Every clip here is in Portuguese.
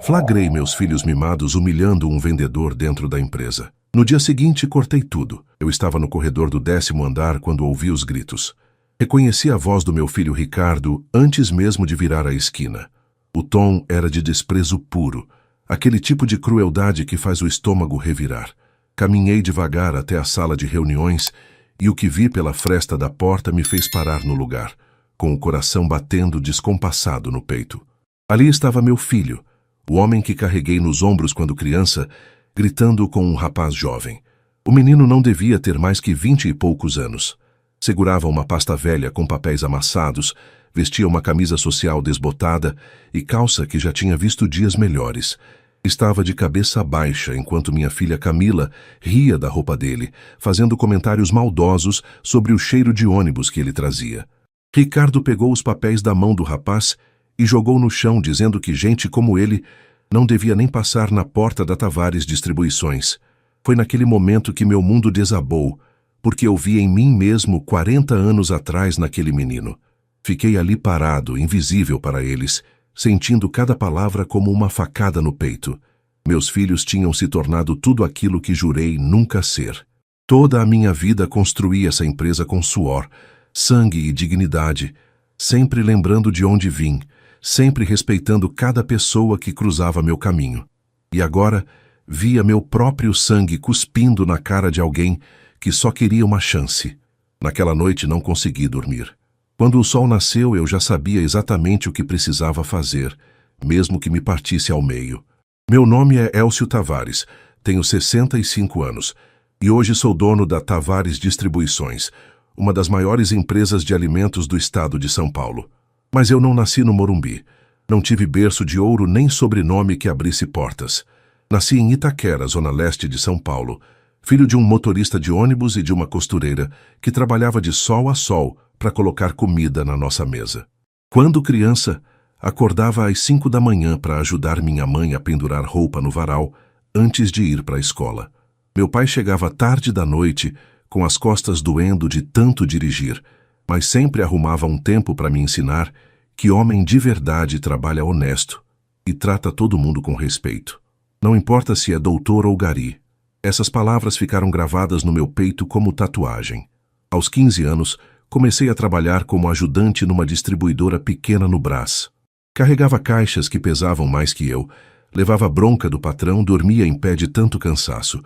Flagrei meus filhos mimados humilhando um vendedor dentro da empresa. No dia seguinte, cortei tudo. Eu estava no corredor do 10º andar quando ouvi os gritos. Reconheci a voz do meu filho Ricardo antes mesmo de virar a esquina. O tom era de desprezo puro, aquele tipo de crueldade que faz o estômago revirar. Caminhei devagar até a sala de reuniões e o que vi pela fresta da porta me fez parar no lugar, com o coração batendo descompassado no peito. Ali estava meu filho, o homem que carreguei nos ombros quando criança, gritando com um rapaz jovem. O menino não devia ter mais que 20 e poucos anos. Segurava uma pasta velha com papéis amassados, vestia uma camisa social desbotada e calça que já tinha visto dias melhores. Estava de cabeça baixa enquanto minha filha Camila ria da roupa dele, fazendo comentários maldosos sobre o cheiro de ônibus que ele trazia. Ricardo pegou os papéis da mão do rapaz e jogou no chão, dizendo que gente como ele não devia nem passar na porta da Tavares Distribuições. Foi naquele momento que meu mundo desabou, porque eu vi em mim mesmo 40 anos atrás naquele menino. Fiquei ali parado, invisível para eles, sentindo cada palavra como uma facada no peito. Meus filhos tinham se tornado tudo aquilo que jurei nunca ser. Toda a minha vida construí essa empresa com suor, sangue e dignidade, sempre lembrando de onde vim, sempre respeitando cada pessoa que cruzava meu caminho. E agora, via meu próprio sangue cuspindo na cara de alguém que só queria uma chance. Naquela noite não consegui dormir. Quando o sol nasceu, eu já sabia exatamente o que precisava fazer, mesmo que me partisse ao meio. Meu nome é Elcio Tavares, tenho 65 anos, e hoje sou dono da Tavares Distribuições, uma das maiores empresas de alimentos do estado de São Paulo. Mas eu não nasci no Morumbi. Não tive berço de ouro nem sobrenome que abrisse portas. Nasci em Itaquera, zona leste de São Paulo, filho de um motorista de ônibus e de uma costureira que trabalhava de sol a sol para colocar comida na nossa mesa. Quando criança, acordava às 5 da manhã para ajudar minha mãe a pendurar roupa no varal antes de ir para a escola. Meu pai chegava tarde da noite, com as costas doendo de tanto dirigir, mas sempre arrumava um tempo para me ensinar que homem de verdade trabalha honesto e trata todo mundo com respeito. Não importa se é doutor ou gari. Essas palavras ficaram gravadas no meu peito como tatuagem. Aos 15 anos, comecei a trabalhar como ajudante numa distribuidora pequena no Brás. Carregava caixas que pesavam mais que eu, levava bronca do patrão, dormia em pé de tanto cansaço,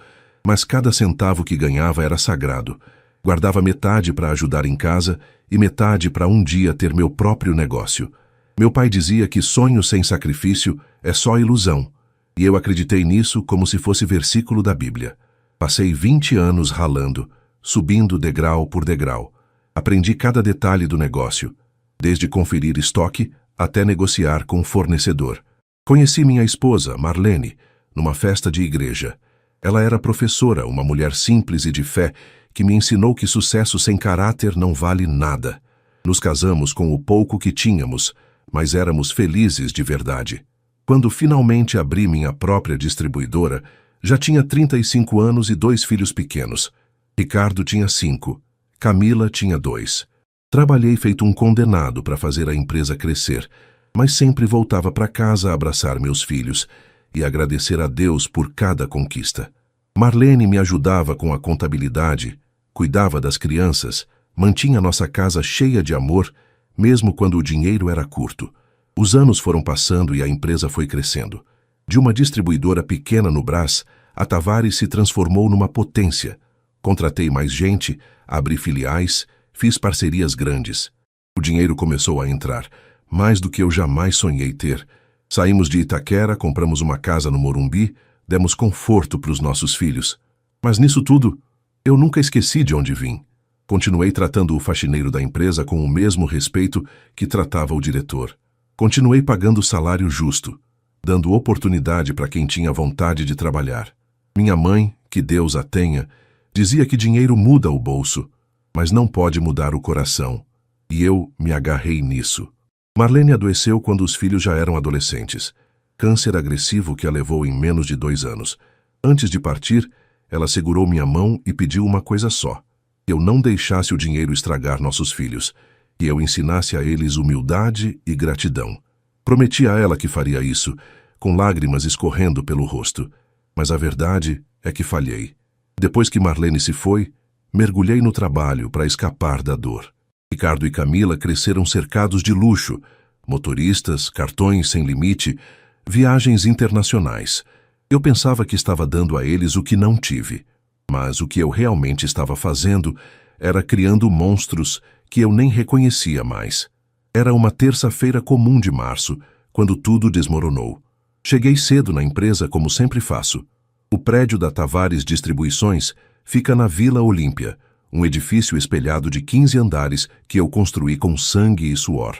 mas cada centavo que ganhava era sagrado. Guardava metade para ajudar em casa e metade para um dia ter meu próprio negócio. Meu pai dizia que sonho sem sacrifício é só ilusão, e eu acreditei nisso como se fosse versículo da Bíblia. Passei 20 anos ralando, subindo degrau por degrau. Aprendi cada detalhe do negócio, desde conferir estoque até negociar com o fornecedor. Conheci minha esposa, Marlene, numa festa de igreja. Ela era professora, uma mulher simples e de fé, que me ensinou que sucesso sem caráter não vale nada. Nos casamos com o pouco que tínhamos, mas éramos felizes de verdade. Quando finalmente abri minha própria distribuidora, já tinha 35 anos e 2 filhos pequenos. Ricardo tinha 5. Camila tinha 2. Trabalhei feito um condenado para fazer a empresa crescer, mas sempre voltava para casa a abraçar meus filhos e agradecer a Deus por cada conquista. Marlene me ajudava com a contabilidade, cuidava das crianças, mantinha nossa casa cheia de amor, mesmo quando o dinheiro era curto. Os anos foram passando e a empresa foi crescendo. De uma distribuidora pequena no Brás, a Tavares se transformou numa potência. Contratei mais gente, abri filiais, fiz parcerias grandes. O dinheiro começou a entrar, mais do que eu jamais sonhei ter. Saímos de Itaquera, compramos uma casa no Morumbi, demos conforto para os nossos filhos. Mas nisso tudo, eu nunca esqueci de onde vim. Continuei tratando o faxineiro da empresa com o mesmo respeito que tratava o diretor. Continuei pagando o salário justo, dando oportunidade para quem tinha vontade de trabalhar. Minha mãe, que Deus a tenha, dizia que dinheiro muda o bolso, mas não pode mudar o coração. E eu me agarrei nisso. Marlene adoeceu quando os filhos já eram adolescentes. Câncer agressivo que a levou em menos de 2 anos. Antes de partir, ela segurou minha mão e pediu uma coisa só: eu não deixasse o dinheiro estragar nossos filhos, e eu ensinasse a eles humildade e gratidão. Prometi a ela que faria isso, com lágrimas escorrendo pelo rosto. Mas a verdade é que falhei. Depois que Marlene se foi, mergulhei no trabalho para escapar da dor. Ricardo e Camila cresceram cercados de luxo, motoristas, cartões sem limite, viagens internacionais. Eu pensava que estava dando a eles o que não tive, mas o que eu realmente estava fazendo era criando monstros que eu nem reconhecia mais. Era uma terça-feira comum de março, quando tudo desmoronou. Cheguei cedo na empresa, como sempre faço. O prédio da Tavares Distribuições fica na Vila Olímpia, um edifício espelhado de 15 andares que eu construí com sangue e suor.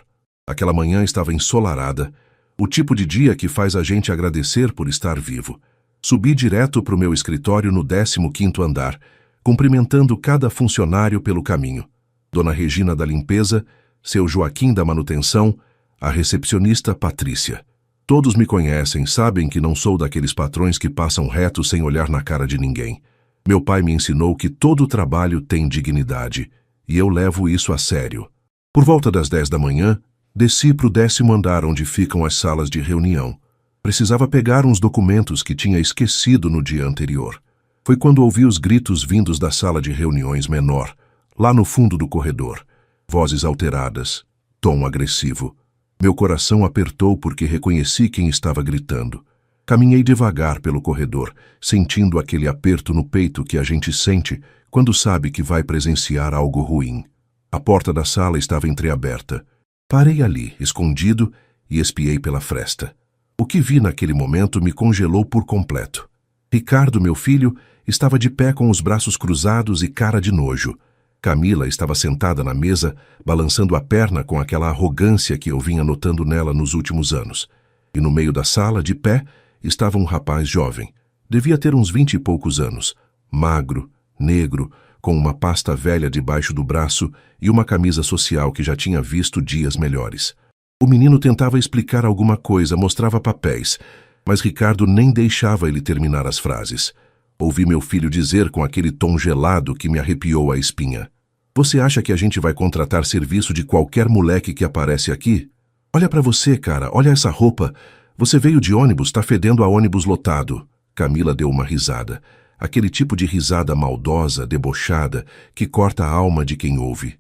Aquela manhã estava ensolarada, o tipo de dia que faz a gente agradecer por estar vivo. Subi direto para o meu escritório no 15º andar, cumprimentando cada funcionário pelo caminho. Dona Regina da limpeza, seu Joaquim da manutenção, a recepcionista Patrícia. Todos me conhecem, sabem que não sou daqueles patrões que passam reto sem olhar na cara de ninguém. Meu pai me ensinou que todo trabalho tem dignidade, e eu levo isso a sério. Por volta das 10 da manhã, desci para o 10º andar onde ficam as salas de reunião. Precisava pegar uns documentos que tinha esquecido no dia anterior. Foi quando ouvi os gritos vindos da sala de reuniões menor, lá no fundo do corredor. Vozes alteradas, tom agressivo. Meu coração apertou porque reconheci quem estava gritando. Caminhei devagar pelo corredor, sentindo aquele aperto no peito que a gente sente quando sabe que vai presenciar algo ruim. A porta da sala estava entreaberta. Parei ali, escondido, e espiei pela fresta. O que vi naquele momento me congelou por completo. Ricardo, meu filho, estava de pé com os braços cruzados e cara de nojo. Camila estava sentada na mesa, balançando a perna com aquela arrogância que eu vinha notando nela nos últimos anos. E no meio da sala, de pé, estava um rapaz jovem. Devia ter uns 20 e poucos anos. Magro, negro, com uma pasta velha debaixo do braço e uma camisa social que já tinha visto dias melhores. O menino tentava explicar alguma coisa, mostrava papéis, mas Ricardo nem deixava ele terminar as frases. Ouvi meu filho dizer com aquele tom gelado que me arrepiou a espinha: "Você acha que a gente vai contratar serviço de qualquer moleque que aparece aqui? Olha pra você, cara, olha essa roupa. Você veio de ônibus, tá fedendo a ônibus lotado." Camila deu uma risada. Aquele tipo de risada maldosa, debochada, que corta a alma de quem ouve.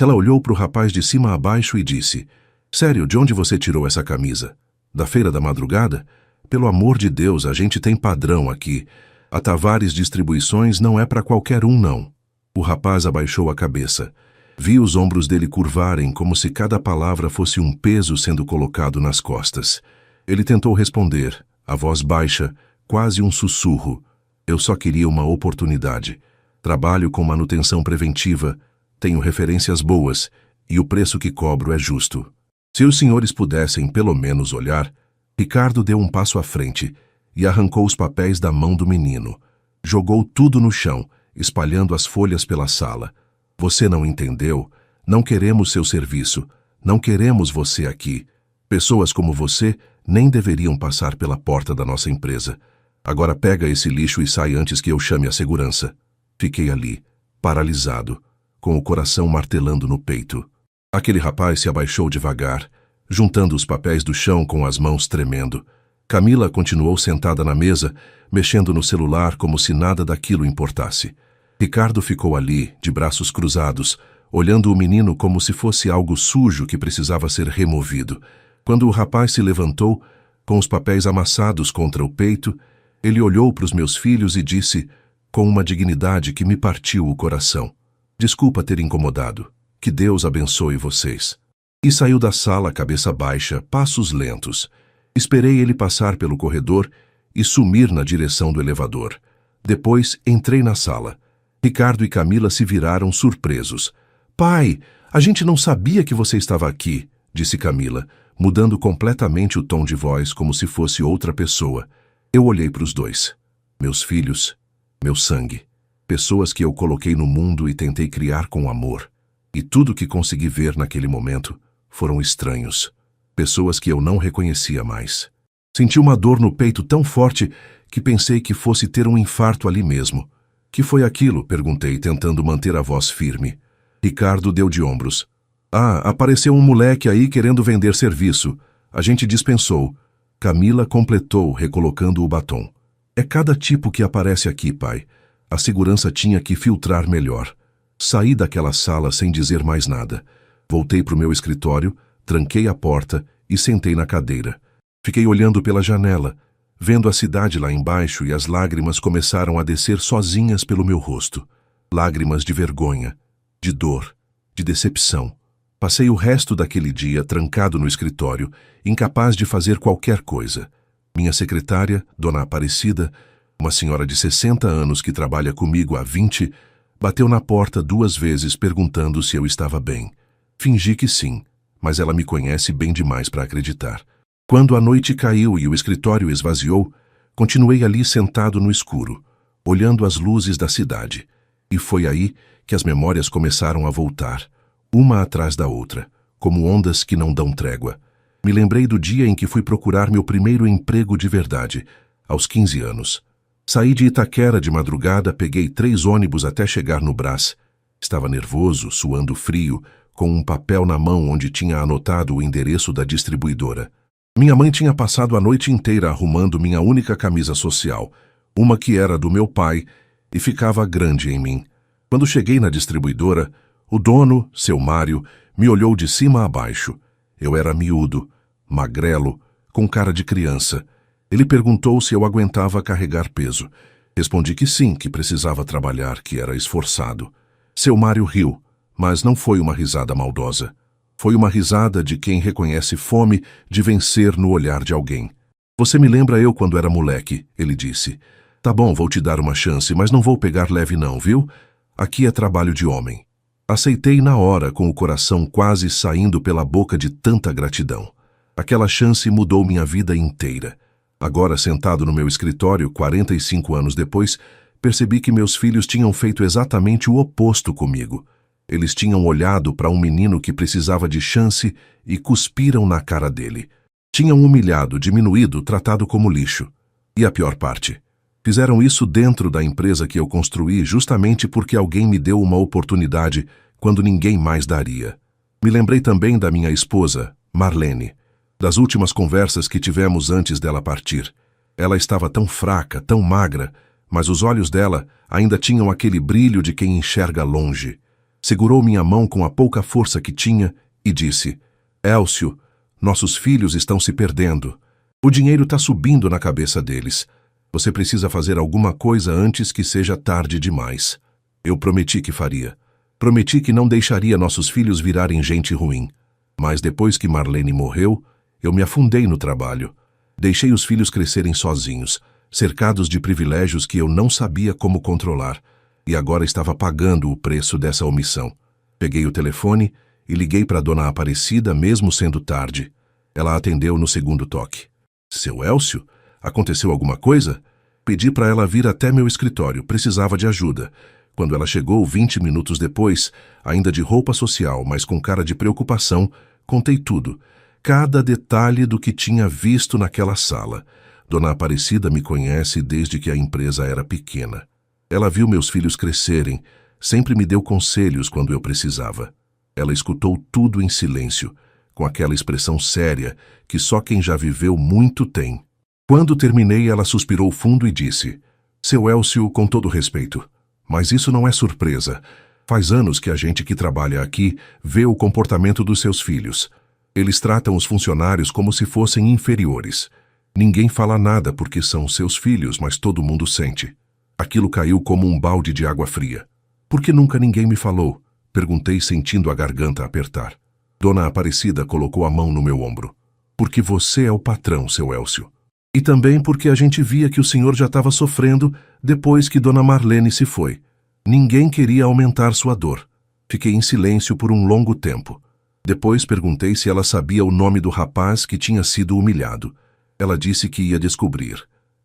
Ela olhou pro rapaz de cima a baixo e disse: "Sério, de onde você tirou essa camisa? Da feira da madrugada? Pelo amor de Deus, a gente tem padrão aqui. A Tavares Distribuições não é para qualquer um, não." O rapaz abaixou a cabeça. Vi os ombros dele curvarem como se cada palavra fosse um peso sendo colocado nas costas. Ele tentou responder, a voz baixa, quase um sussurro: "Eu só queria uma oportunidade. Trabalho com manutenção preventiva, tenho referências boas e o preço que cobro é justo. Se os senhores pudessem pelo menos olhar." Ricardo deu um passo à frente e arrancou os papéis da mão do menino. Jogou tudo no chão, espalhando as folhas pela sala. "Você não entendeu? Não queremos seu serviço. Não queremos você aqui. Pessoas como você nem deveriam passar pela porta da nossa empresa. Agora pega esse lixo e sai antes que eu chame a segurança." Fiquei ali, paralisado, com o coração martelando no peito. Aquele rapaz se abaixou devagar, juntando os papéis do chão com as mãos tremendo. Camila continuou sentada na mesa, mexendo no celular como se nada daquilo importasse. Ricardo ficou ali, de braços cruzados, olhando o menino como se fosse algo sujo que precisava ser removido. Quando o rapaz se levantou, com os papéis amassados contra o peito, ele olhou para os meus filhos e disse, com uma dignidade que me partiu o coração: "Desculpa ter incomodado. Que Deus abençoe vocês." E saiu da sala cabeça baixa, passos lentos. Esperei ele passar pelo corredor e sumir na direção do elevador. Depois entrei na sala. Ricardo e Camila se viraram surpresos. "Pai, a gente não sabia que você estava aqui", disse Camila, mudando completamente o tom de voz como se fosse outra pessoa. Eu olhei para os dois. Meus filhos, meu sangue. Pessoas que eu coloquei no mundo e tentei criar com amor. E tudo que consegui ver naquele momento foram estranhos. Pessoas que eu não reconhecia mais. Senti uma dor no peito tão forte que pensei que fosse ter um infarto ali mesmo. "Que foi aquilo?" perguntei, tentando manter a voz firme. Ricardo deu de ombros. "Ah, apareceu um moleque aí querendo vender serviço. A gente dispensou." Camila completou, recolocando o batom. É cada tipo que aparece aqui, pai. A segurança tinha que filtrar melhor. Saí daquela sala sem dizer mais nada. Voltei para o meu escritório, tranquei a porta e sentei na cadeira. Fiquei olhando pela janela, vendo a cidade lá embaixo, e as lágrimas começaram a descer sozinhas pelo meu rosto. Lágrimas de vergonha, de dor, de decepção. Passei o resto daquele dia trancado no escritório, incapaz de fazer qualquer coisa. Minha secretária, Dona Aparecida, uma senhora de 60 anos que trabalha comigo há 20, bateu na porta 2 vezes perguntando se eu estava bem. Fingi que sim, mas ela me conhece bem demais para acreditar. Quando a noite caiu e o escritório esvaziou, continuei ali sentado no escuro, olhando as luzes da cidade. E foi aí que as memórias começaram a voltar, uma atrás da outra, como ondas que não dão trégua. Me lembrei do dia em que fui procurar meu primeiro emprego de verdade, aos 15 anos. Saí de Itaquera de madrugada, peguei 3 ônibus até chegar no Brás. Estava nervoso, suando frio, com um papel na mão onde tinha anotado o endereço da distribuidora. Minha mãe tinha passado a noite inteira arrumando minha única camisa social, uma que era do meu pai, e ficava grande em mim. Quando cheguei na distribuidora, o dono, seu Mário, me olhou de cima a baixo. Eu era miúdo, magrelo, com cara de criança. Ele perguntou se eu aguentava carregar peso. Respondi que sim, que precisava trabalhar, que era esforçado. Seu Mário riu, mas não foi uma risada maldosa. Foi uma risada de quem reconhece fome de vencer no olhar de alguém. Você me lembra eu quando era moleque, ele disse. Tá bom, vou te dar uma chance, mas não vou pegar leve não, viu? Aqui é trabalho de homem. Aceitei na hora, com o coração quase saindo pela boca de tanta gratidão. Aquela chance mudou minha vida inteira. Agora, sentado no meu escritório, 45 anos depois, percebi que meus filhos tinham feito exatamente o oposto comigo. Eles tinham olhado para um menino que precisava de chance e cuspiram na cara dele. Tinham humilhado, diminuído, tratado como lixo. E a pior parte? Fizeram isso dentro da empresa que eu construí justamente porque alguém me deu uma oportunidade quando ninguém mais daria. Me lembrei também da minha esposa, Marlene, das últimas conversas que tivemos antes dela partir. Ela estava tão fraca, tão magra, mas os olhos dela ainda tinham aquele brilho de quem enxerga longe. Segurou minha mão com a pouca força que tinha e disse: Élcio, nossos filhos estão se perdendo. O dinheiro está subindo na cabeça deles. Você precisa fazer alguma coisa antes que seja tarde demais. Eu prometi que faria. Prometi que não deixaria nossos filhos virarem gente ruim. Mas depois que Marlene morreu, eu me afundei no trabalho. Deixei os filhos crescerem sozinhos, cercados de privilégios que eu não sabia como controlar. E agora estava pagando o preço dessa omissão. Peguei o telefone e liguei para Dona Aparecida, mesmo sendo tarde. Ela atendeu no segundo toque. Seu Élcio? Aconteceu alguma coisa? Pedi para ela vir até meu escritório, precisava de ajuda. Quando ela chegou 20 minutos depois, ainda de roupa social, mas com cara de preocupação, contei tudo. Cada detalhe do que tinha visto naquela sala. Dona Aparecida me conhece desde que a empresa era pequena. Ela viu meus filhos crescerem, sempre me deu conselhos quando eu precisava. Ela escutou tudo em silêncio, com aquela expressão séria que só quem já viveu muito tem. Quando terminei, ela suspirou fundo e disse: Seu Élcio, com todo respeito, mas isso não é surpresa. Faz anos que a gente que trabalha aqui vê o comportamento dos seus filhos. Eles tratam os funcionários como se fossem inferiores. Ninguém fala nada porque são seus filhos, mas todo mundo sente. Aquilo caiu como um balde de água fria. Por que nunca ninguém me falou? Perguntei, sentindo a garganta apertar. Dona Aparecida colocou a mão no meu ombro. Porque você é o patrão, seu Élcio. E também porque a gente via que o senhor já estava sofrendo depois que Dona Marlene se foi. Ninguém queria aumentar sua dor. Fiquei em silêncio por um longo tempo. Depois perguntei se ela sabia o nome do rapaz que tinha sido humilhado. Ela disse que ia descobrir.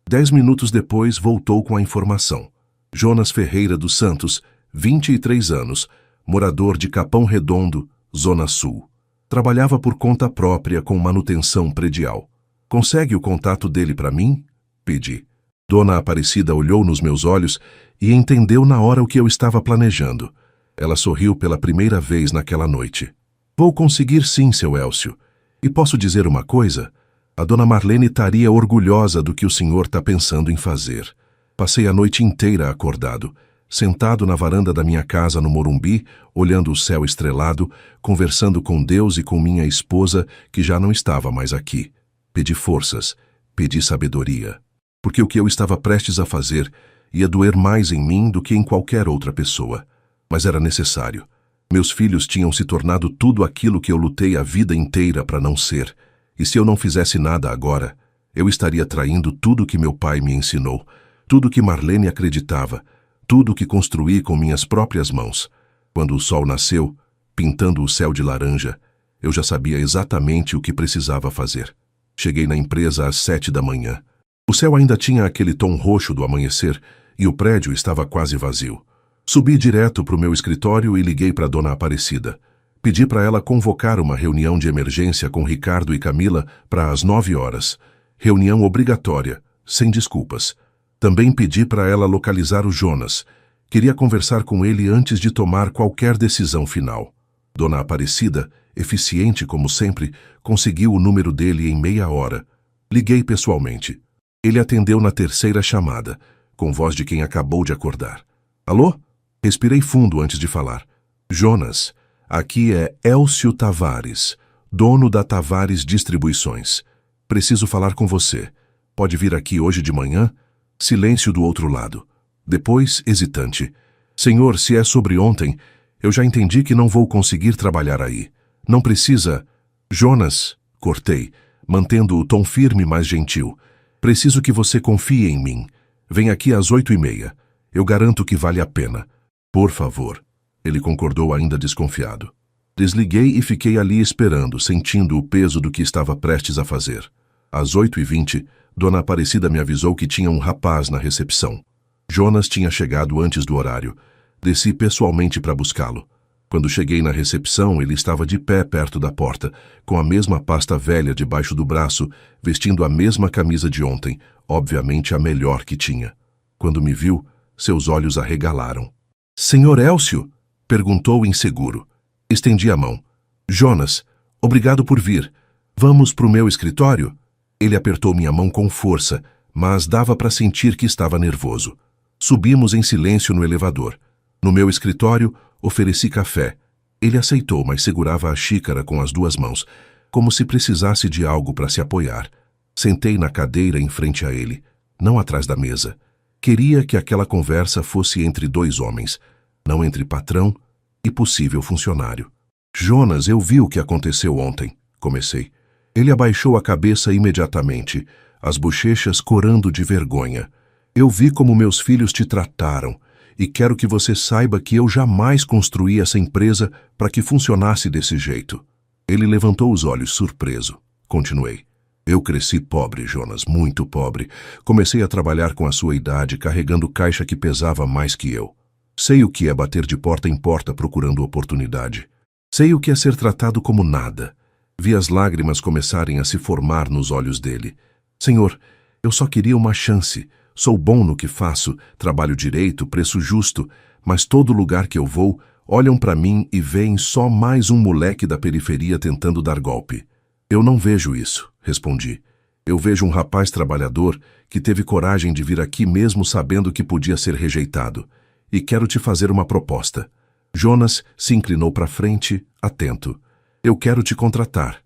10 minutos depois voltou com a informação. Jonas Ferreira dos Santos, 23 anos, morador de Capão Redondo, Zona Sul. Trabalhava por conta própria com manutenção predial. Consegue o contato dele para mim? Pedi. Dona Aparecida olhou nos meus olhos e entendeu na hora o que eu estava planejando. Ela sorriu pela primeira vez naquela noite. Vou conseguir sim, seu Élcio. E posso dizer uma coisa? A dona Marlene estaria orgulhosa do que o senhor está pensando em fazer. Passei a noite inteira acordado, sentado na varanda da minha casa no Morumbi, olhando o céu estrelado, conversando com Deus e com minha esposa, que já não estava mais aqui. Pedi forças, pedi sabedoria, porque o que eu estava prestes a fazer ia doer mais em mim do que em qualquer outra pessoa. Mas era necessário. Meus filhos tinham se tornado tudo aquilo que eu lutei a vida inteira para não ser, e se eu não fizesse nada agora, eu estaria traindo tudo que meu pai me ensinou, tudo que Marlene acreditava, tudo que construí com minhas próprias mãos. Quando o sol nasceu, pintando o céu de laranja, eu já sabia exatamente o que precisava fazer. Cheguei na empresa às 7 da manhã. O céu ainda tinha aquele tom roxo do amanhecer e o prédio estava quase vazio. Subi direto para o meu escritório e liguei para Dona Aparecida. Pedi para ela convocar uma reunião de emergência com Ricardo e Camila para às 9 horas. Reunião obrigatória, sem desculpas. Também pedi para ela localizar o Jonas. Queria conversar com ele antes de tomar qualquer decisão final. Dona Aparecida, eficiente como sempre, conseguiu o número dele em meia hora. Liguei pessoalmente. Ele atendeu na terceira chamada, com voz de quem acabou de acordar. Alô? Respirei fundo antes de falar. Jonas, aqui é Elcio Tavares, dono da Tavares Distribuições. Preciso falar com você. Pode vir aqui hoje de manhã? Silêncio do outro lado. Depois, hesitante. Senhor, se é sobre ontem, eu já entendi que não vou conseguir trabalhar aí. Não precisa... Jonas, cortei, mantendo o tom firme mais gentil. Preciso que você confie em mim. Vem aqui às 8h30. Eu garanto que vale a pena. Por favor. Ele concordou ainda desconfiado. Desliguei e fiquei ali esperando, sentindo o peso do que estava prestes a fazer. Às 8h20, Dona Aparecida me avisou que tinha um rapaz na recepção. Jonas tinha chegado antes do horário. Desci pessoalmente para buscá-lo. Quando cheguei na recepção, ele estava de pé perto da porta, com a mesma pasta velha debaixo do braço, vestindo a mesma camisa de ontem, obviamente a melhor que tinha. Quando me viu, seus olhos arregalaram. Senhor Elcio? Perguntou inseguro. Estendi a mão. Jonas, obrigado por vir. Vamos para o meu escritório? Ele apertou minha mão com força, mas dava para sentir que estava nervoso. Subimos em silêncio no elevador. No meu escritório, ofereci café. Ele aceitou, mas segurava a xícara com as duas mãos, como se precisasse de algo para se apoiar. Sentei na cadeira em frente a ele, não atrás da mesa. Queria que aquela conversa fosse entre dois homens, não entre patrão e possível funcionário. Jonas, eu vi o que aconteceu ontem, comecei. Ele abaixou a cabeça imediatamente, as bochechas corando de vergonha. Eu vi como meus filhos te trataram e quero que você saiba que eu jamais construí essa empresa para que funcionasse desse jeito. Ele levantou os olhos surpreso. Continuei. Eu cresci pobre, Jonas, muito pobre. Comecei a trabalhar com a sua idade, carregando caixa que pesava mais que eu. Sei o que é bater de porta em porta procurando oportunidade. Sei o que é ser tratado como nada. Vi as lágrimas começarem a se formar nos olhos dele. Senhor, eu só queria uma chance. Sou bom no que faço, trabalho direito, preço justo, mas todo lugar que eu vou, olham para mim e veem só mais um moleque da periferia tentando dar golpe. Eu não vejo isso, respondi. Eu vejo um rapaz trabalhador que teve coragem de vir aqui mesmo sabendo que podia ser rejeitado. E quero te fazer uma proposta. Jonas se inclinou para frente, atento. Eu quero te contratar,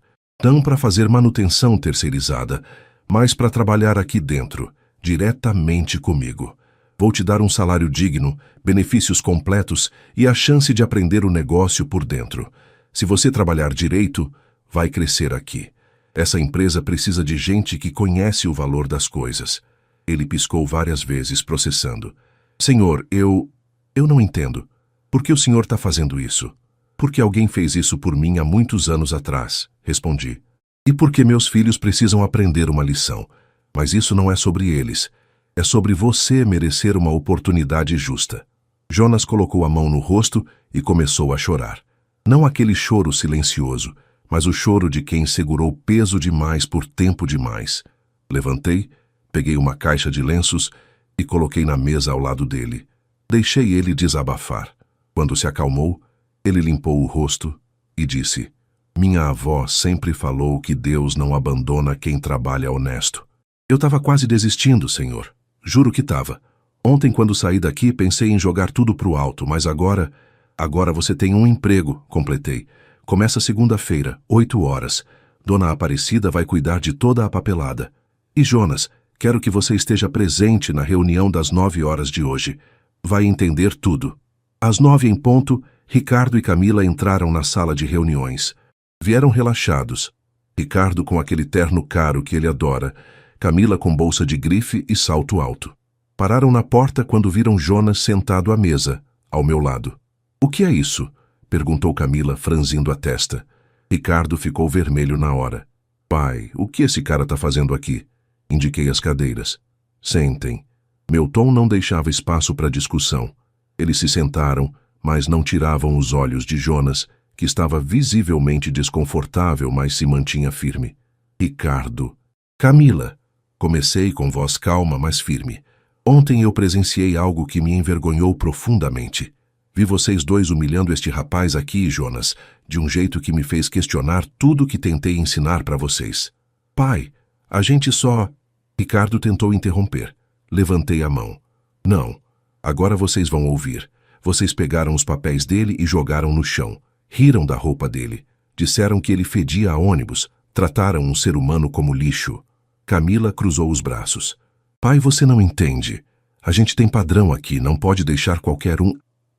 não para fazer manutenção terceirizada, mas para trabalhar aqui dentro, diretamente comigo. Vou te dar um salário digno, benefícios completos e a chance de aprender o negócio por dentro. Se você trabalhar direito, vai crescer aqui. Essa empresa precisa de gente que conhece o valor das coisas. Ele piscou várias vezes, processando. Senhor, eu não entendo. Por que o senhor está fazendo isso? Porque alguém fez isso por mim há muitos anos atrás, respondi. E porque meus filhos precisam aprender uma lição. Mas isso não é sobre eles. É sobre você merecer uma oportunidade justa. Jonas colocou a mão no rosto e começou a chorar. Não aquele choro silencioso, mas o choro de quem segurou peso demais por tempo demais. Levantei, peguei uma caixa de lenços e coloquei na mesa ao lado dele. Deixei ele desabafar. Quando se acalmou, ele limpou o rosto e disse: Minha avó sempre falou que Deus não abandona quem trabalha honesto. Eu estava quase desistindo, senhor. Juro que estava. Ontem, quando saí daqui, pensei em jogar tudo pro alto, mas agora... Agora você tem um emprego, completei. Começa segunda-feira, 8 horas. Dona Aparecida vai cuidar de toda a papelada. E Jonas, quero que você esteja presente na reunião das 9 horas de hoje. Vai entender tudo. Às 9 em ponto, Ricardo e Camila entraram na sala de reuniões. Vieram relaxados. Ricardo com aquele terno caro que ele adora, Camila com bolsa de grife e salto alto. Pararam na porta quando viram Jonas sentado à mesa, ao meu lado. "O que é isso?" perguntou Camila, franzindo a testa. Ricardo ficou vermelho na hora. "Pai, o que esse cara está fazendo aqui?" Indiquei as cadeiras. "Sentem." Meu tom não deixava espaço para discussão. Eles se sentaram, mas não tiravam os olhos de Jonas, que estava visivelmente desconfortável, mas se mantinha firme. "Ricardo." "Camila." Comecei com voz calma, mas firme. "Ontem eu presenciei algo que me envergonhou profundamente. Vi vocês dois humilhando este rapaz aqui, Jonas, de um jeito que me fez questionar tudo que tentei ensinar para vocês." "Pai, a gente só..." Ricardo tentou interromper. Levantei a mão. "Não. Agora vocês vão ouvir. Vocês pegaram os papéis dele e jogaram no chão. Riram da roupa dele. Disseram que ele fedia a ônibus. Trataram um ser humano como lixo." Camila cruzou os braços. "Pai, você não entende. A gente tem padrão aqui, não pode deixar qualquer um..."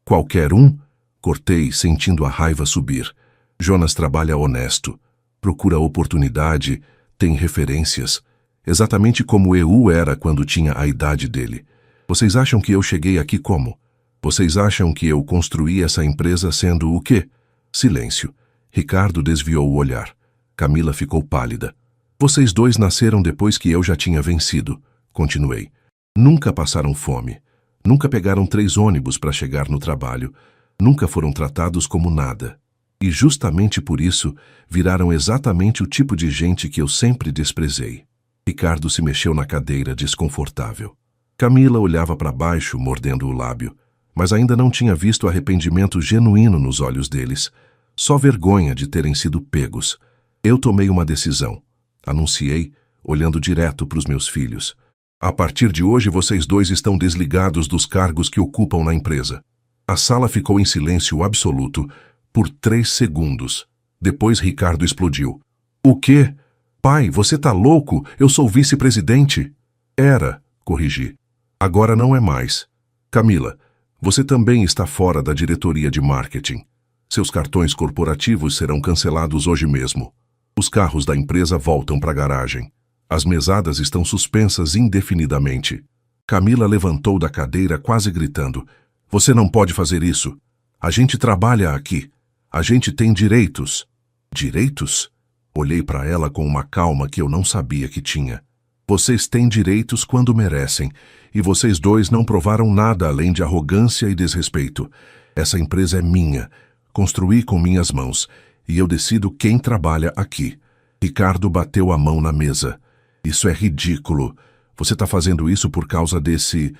"Qualquer um?" Cortei, sentindo a raiva subir. "Jonas trabalha honesto. Procura oportunidade, tem referências. Exatamente como eu era quando tinha a idade dele. Vocês acham que eu cheguei aqui como? Vocês acham que eu construí essa empresa sendo o quê?" Silêncio. Ricardo desviou o olhar. Camila ficou pálida. "Vocês dois nasceram depois que eu já tinha vencido." Continuei. "Nunca passaram fome. Nunca pegaram 3 ônibus para chegar no trabalho. Nunca foram tratados como nada. E justamente por isso, viraram exatamente o tipo de gente que eu sempre desprezei." Ricardo se mexeu na cadeira, desconfortável. Camila olhava para baixo, mordendo o lábio, mas ainda não tinha visto arrependimento genuíno nos olhos deles. Só vergonha de terem sido pegos. Eu tomei uma decisão. Anunciei, olhando direto para os meus filhos. "A partir de hoje, vocês dois estão desligados dos cargos que ocupam na empresa." A sala ficou em silêncio absoluto por 3 segundos. Depois Ricardo explodiu. "O quê? Pai, você tá louco? Eu sou vice-presidente." "Era", corrigi. "Agora não é mais. Camila, você também está fora da diretoria de marketing. Seus cartões corporativos serão cancelados hoje mesmo. Os carros da empresa voltam para a garagem. As mesadas estão suspensas indefinidamente." Camila levantou da cadeira quase gritando. "Você não pode fazer isso. A gente trabalha aqui. A gente tem direitos." "Direitos?" Olhei para ela com uma calma que eu não sabia que tinha. "Vocês têm direitos quando merecem, e vocês dois não provaram nada além de arrogância e desrespeito. Essa empresa é minha. Construí com minhas mãos. E eu decido quem trabalha aqui." Ricardo bateu a mão na mesa. "Isso é ridículo. Você está fazendo isso por causa desse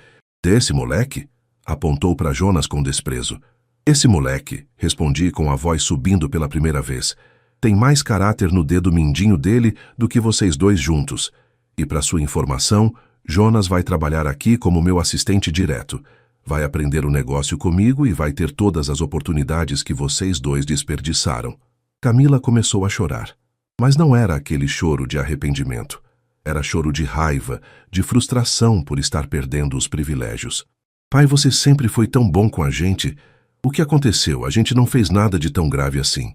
moleque?" Apontou para Jonas com desprezo. "Esse moleque", respondi com a voz subindo pela primeira vez, "tem mais caráter no dedo mindinho dele do que vocês dois juntos. E para sua informação, Jonas vai trabalhar aqui como meu assistente direto. Vai aprender o negócio comigo e vai ter todas as oportunidades que vocês dois desperdiçaram." Camila começou a chorar. Mas não era aquele choro de arrependimento. Era choro de raiva, de frustração por estar perdendo os privilégios. "Pai, você sempre foi tão bom com a gente. O que aconteceu? A gente não fez nada de tão grave assim."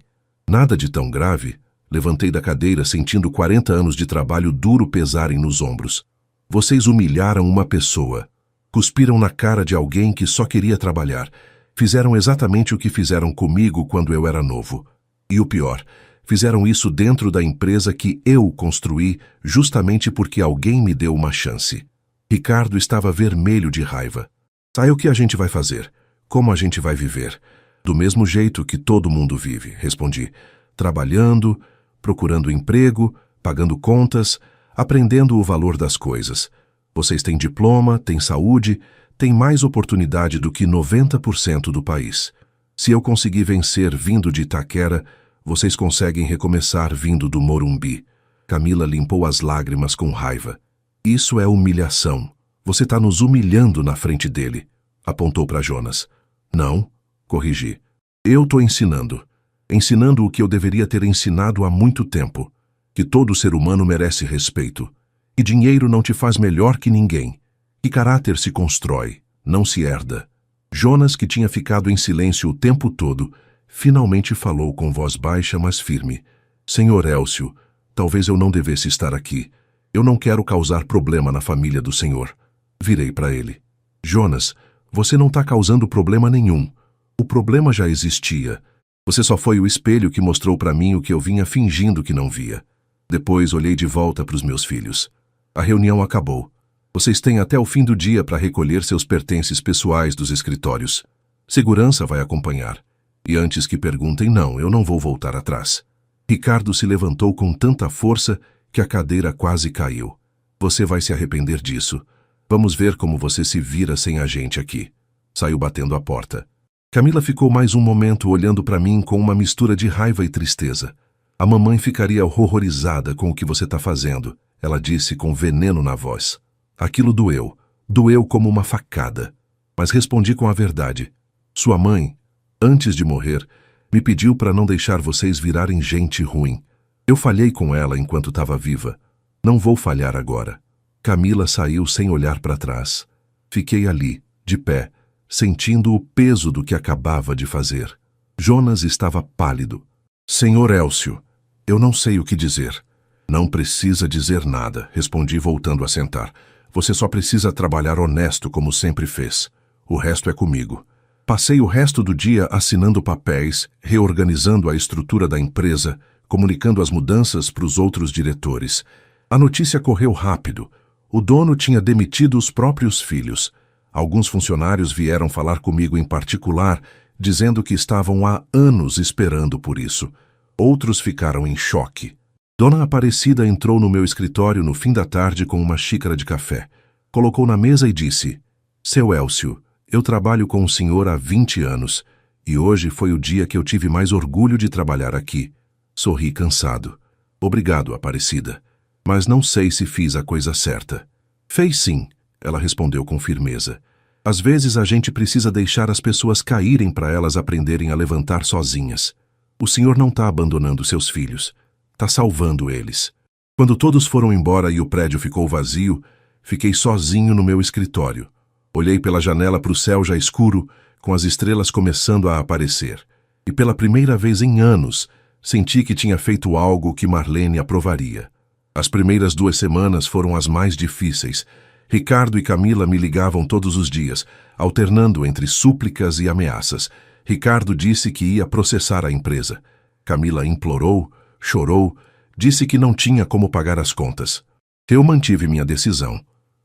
"Nada de tão grave?" Levantei da cadeira, sentindo 40 anos de trabalho duro pesarem nos ombros. "Vocês humilharam uma pessoa. Cuspiram na cara de alguém que só queria trabalhar. Fizeram exatamente o que fizeram comigo quando eu era novo. E o pior, fizeram isso dentro da empresa que eu construí justamente porque alguém me deu uma chance." Ricardo estava vermelho de raiva. "Aí o que a gente vai fazer? Como a gente vai viver?" "Do mesmo jeito que todo mundo vive", respondi. "Trabalhando, procurando emprego, pagando contas, aprendendo o valor das coisas. Vocês têm diploma, têm saúde, têm mais oportunidade do que 90% do país. Se eu conseguir vencer vindo de Itaquera, Vocês conseguem recomeçar vindo do Morumbi. Camila limpou as lágrimas com raiva. Isso é humilhação. Você está nos humilhando na frente dele. Apontou para Jonas. Não, corrigi. Eu estou ensinando. Ensinando o que eu deveria ter ensinado há muito tempo. Que todo ser humano merece respeito. Que dinheiro não te faz melhor que ninguém. Que caráter se constrói, não se herda. Jonas, que tinha ficado em silêncio o tempo todo, finalmente falou com voz baixa, mas firme. Senhor Élcio, talvez eu não devesse estar aqui. Eu não quero causar problema na família do senhor. Virei para ele. Jonas, você não está causando problema nenhum. O problema já existia. Você só foi o espelho que mostrou para mim o que eu vinha fingindo que não via. Depois olhei de volta para os meus filhos. A reunião acabou. Vocês têm até o fim do dia para recolher seus pertences pessoais dos escritórios. Segurança vai acompanhar. E antes que perguntem, não, eu não vou voltar atrás. Ricardo se levantou com tanta força que a cadeira quase caiu. Você vai se arrepender disso. Vamos ver como você se vira sem a gente aqui. Saiu batendo a porta. Camila ficou mais um momento olhando para mim com uma mistura de raiva e tristeza. A mamãe ficaria horrorizada com o que você está fazendo, ela disse com veneno na voz. Aquilo doeu. Doeu como uma facada. Mas respondi com a verdade. Sua mãe, antes de morrer, me pediu para não deixar vocês virarem gente ruim. Eu falhei com ela enquanto estava viva. Não vou falhar agora. Camila saiu sem olhar para trás. Fiquei ali, de pé, sentindo o peso do que acabava de fazer. Jonas estava pálido. Senhor Élcio, eu não sei o que dizer. Não precisa dizer nada, respondi voltando a sentar. Você só precisa trabalhar honesto como sempre fez. O resto é comigo. Passei o resto do dia assinando papéis, reorganizando a estrutura da empresa, comunicando as mudanças para os outros diretores. A notícia correu rápido. O dono tinha demitido os próprios filhos. Alguns funcionários vieram falar comigo em particular, dizendo que estavam há anos esperando por isso. Outros ficaram em choque. Dona Aparecida entrou no meu escritório no fim da tarde com uma xícara de café. Colocou na mesa e disse, Seu Élcio, eu trabalho com o senhor há 20 anos, e hoje foi o dia que eu tive mais orgulho de trabalhar aqui. Sorri cansado. Obrigado, Aparecida. Mas não sei se fiz a coisa certa. Fez sim, ela respondeu com firmeza. Às vezes a gente precisa deixar as pessoas caírem para elas aprenderem a levantar sozinhas. O senhor não está abandonando seus filhos. Está salvando eles. Quando todos foram embora e o prédio ficou vazio, fiquei sozinho no meu escritório. Olhei pela janela para o céu já escuro, com as estrelas começando a aparecer. E pela primeira vez em anos, senti que tinha feito algo que Marlene aprovaria. As primeiras 2 semanas foram as mais difíceis. Ricardo e Camila me ligavam todos os dias, alternando entre súplicas e ameaças. Ricardo disse que ia processar a empresa. Camila implorou, chorou, disse que não tinha como pagar as contas. Eu mantive minha decisão.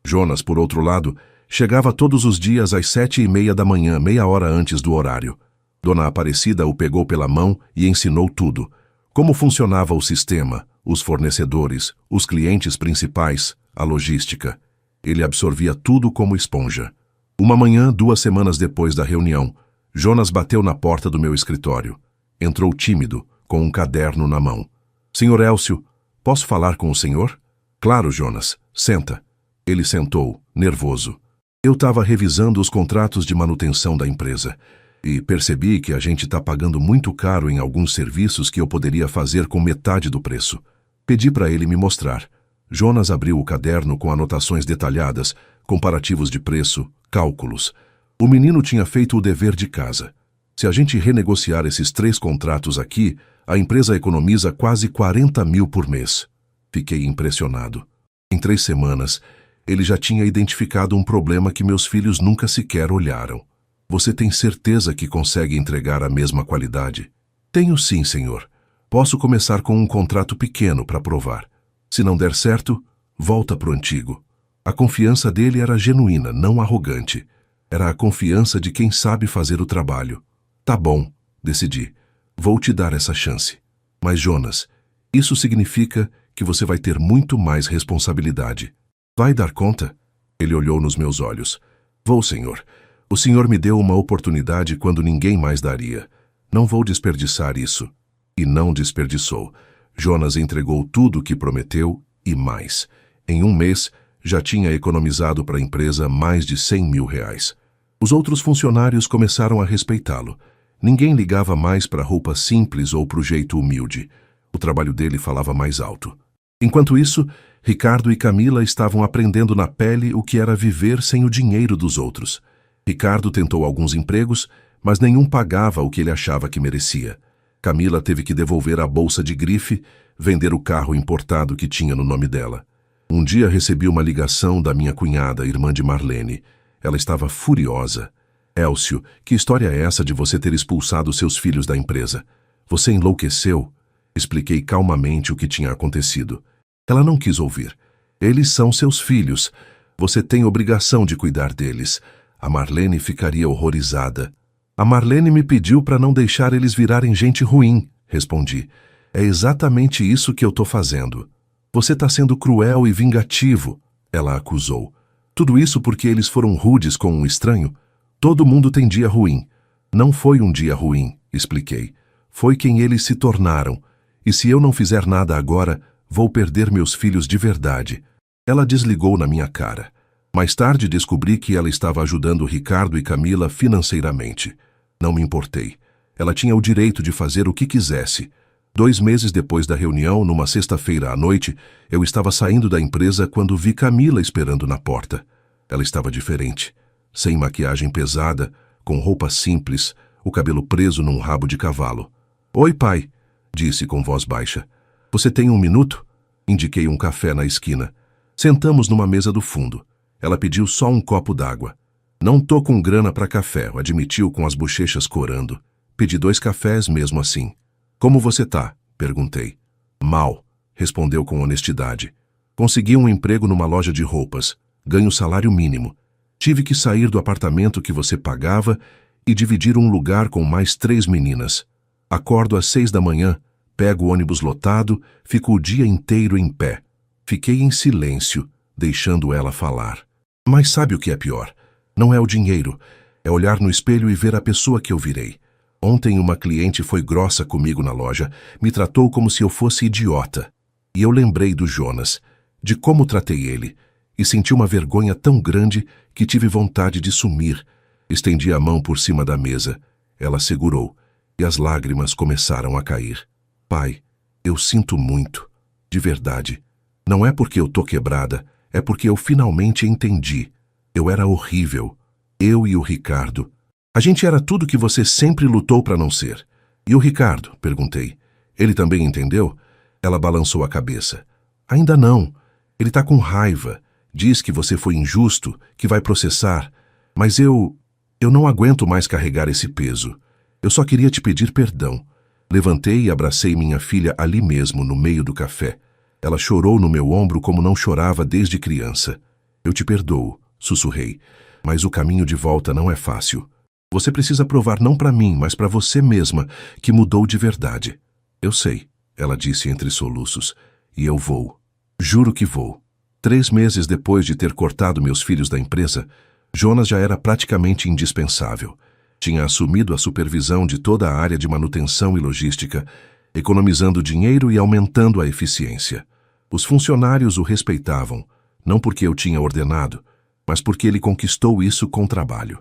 Jonas, por outro lado, chegava todos os dias às 7h30 da manhã, meia hora antes do horário. Dona Aparecida o pegou pela mão e ensinou tudo. Como funcionava o sistema, os fornecedores, os clientes principais, a logística. Ele absorvia tudo como esponja. Uma manhã, 2 semanas depois da reunião, Jonas bateu na porta do meu escritório. Entrou tímido, com um caderno na mão. Senhor Élcio, posso falar com o senhor? Claro, Jonas. Senta. Ele sentou, nervoso. Eu estava revisando os contratos de manutenção da empresa e percebi que a gente está pagando muito caro em alguns serviços que eu poderia fazer com metade do preço. Pedi para ele me mostrar. Jonas abriu o caderno com anotações detalhadas, comparativos de preço, cálculos. O menino tinha feito o dever de casa. Se a gente renegociar esses 3 contratos aqui, a empresa economiza quase 40 mil por mês. Fiquei impressionado. Em 3 semanas, ele já tinha identificado um problema que meus filhos nunca sequer olharam. Você tem certeza que consegue entregar a mesma qualidade? Tenho sim, senhor. Posso começar com um contrato pequeno para provar. Se não der certo, volta pro antigo. A confiança dele era genuína, não arrogante. Era a confiança de quem sabe fazer o trabalho. Tá bom, decidi. Vou te dar essa chance. Mas, Jonas, isso significa que você vai ter muito mais responsabilidade. Vai dar conta? Ele olhou nos meus olhos. Vou, senhor. O senhor me deu uma oportunidade quando ninguém mais daria. Não vou desperdiçar isso. E não desperdiçou. Jonas entregou tudo o que prometeu e mais. Em um mês, já tinha economizado para a empresa mais de R$ 100.000. Os outros funcionários começaram a respeitá-lo. Ninguém ligava mais para a roupa simples ou para o jeito humilde. O trabalho dele falava mais alto. Enquanto isso, Ricardo e Camila estavam aprendendo na pele o que era viver sem o dinheiro dos outros. Ricardo tentou alguns empregos, mas nenhum pagava o que ele achava que merecia. Camila teve que devolver a bolsa de grife, vender o carro importado que tinha no nome dela. Um dia recebi uma ligação da minha cunhada, irmã de Marlene. Ela estava furiosa. Elcio, que história é essa de você ter expulsado seus filhos da empresa? Você enlouqueceu? Expliquei calmamente o que tinha acontecido. Ela não quis ouvir. Eles são seus filhos. Você tem obrigação de cuidar deles. A Marlene ficaria horrorizada. A Marlene me pediu para não deixar eles virarem gente ruim, respondi. É exatamente isso que eu estou fazendo. Você está sendo cruel e vingativo, ela acusou. Tudo isso porque eles foram rudes com um estranho? Todo mundo tem dia ruim. Não foi um dia ruim, expliquei. Foi quem eles se tornaram. E se eu não fizer nada agora, vou perder meus filhos de verdade. Ela desligou na minha cara. Mais tarde descobri que ela estava ajudando Ricardo e Camila financeiramente. Não me importei. Ela tinha o direito de fazer o que quisesse. 2 meses depois da reunião, numa sexta-feira à noite, eu estava saindo da empresa quando vi Camila esperando na porta. Ela estava diferente. Sem maquiagem pesada, com roupa simples, o cabelo preso num rabo de cavalo. Oi, pai, disse com voz baixa. Você tem 1 minuto? Indiquei um café na esquina. Sentamos numa mesa do fundo. Ela pediu só um copo d'água. Não tô com grana para café, admitiu com as bochechas corando. Pedi 2 cafés mesmo assim. Como você tá? Perguntei. Mal, respondeu com honestidade. Consegui um emprego numa loja de roupas. Ganho salário mínimo. Tive que sair do apartamento que você pagava e dividir um lugar com mais 3 meninas. Acordo às 6 da manhã, pego o ônibus lotado, fico o dia inteiro em pé. Fiquei em silêncio, deixando ela falar. Mas sabe o que é pior? Não é o dinheiro, é olhar no espelho e ver a pessoa que eu virei. Ontem uma cliente foi grossa comigo na loja, me tratou como se eu fosse idiota. E eu lembrei do Jonas, de como tratei ele, e senti uma vergonha tão grande que tive vontade de sumir. Estendi a mão por cima da mesa. Ela segurou, e as lágrimas começaram a cair. Pai, eu sinto muito, de verdade. Não é porque eu tô quebrada, é porque eu finalmente entendi. Eu era horrível. Eu e o Ricardo. A gente era tudo que você sempre lutou para não ser. E o Ricardo? Perguntei. Ele também entendeu? Ela balançou a cabeça. Ainda não. Ele tá com raiva. Diz que você foi injusto, que vai processar. Mas eu não aguento mais carregar esse peso. Eu só queria te pedir perdão. Levantei e abracei minha filha ali mesmo, no meio do café. Ela chorou no meu ombro como não chorava desde criança. Eu te perdoo, sussurrei, mas o caminho de volta não é fácil. Você precisa provar não para mim, mas para você mesma, que mudou de verdade. Eu sei, ela disse entre soluços, e eu vou. Juro que vou. 3 meses depois de ter cortado meus filhos da empresa, Jonas já era praticamente indispensável. Tinha assumido a supervisão de toda a área de manutenção e logística, economizando dinheiro e aumentando a eficiência. Os funcionários o respeitavam, não porque eu tinha ordenado, mas porque ele conquistou isso com trabalho.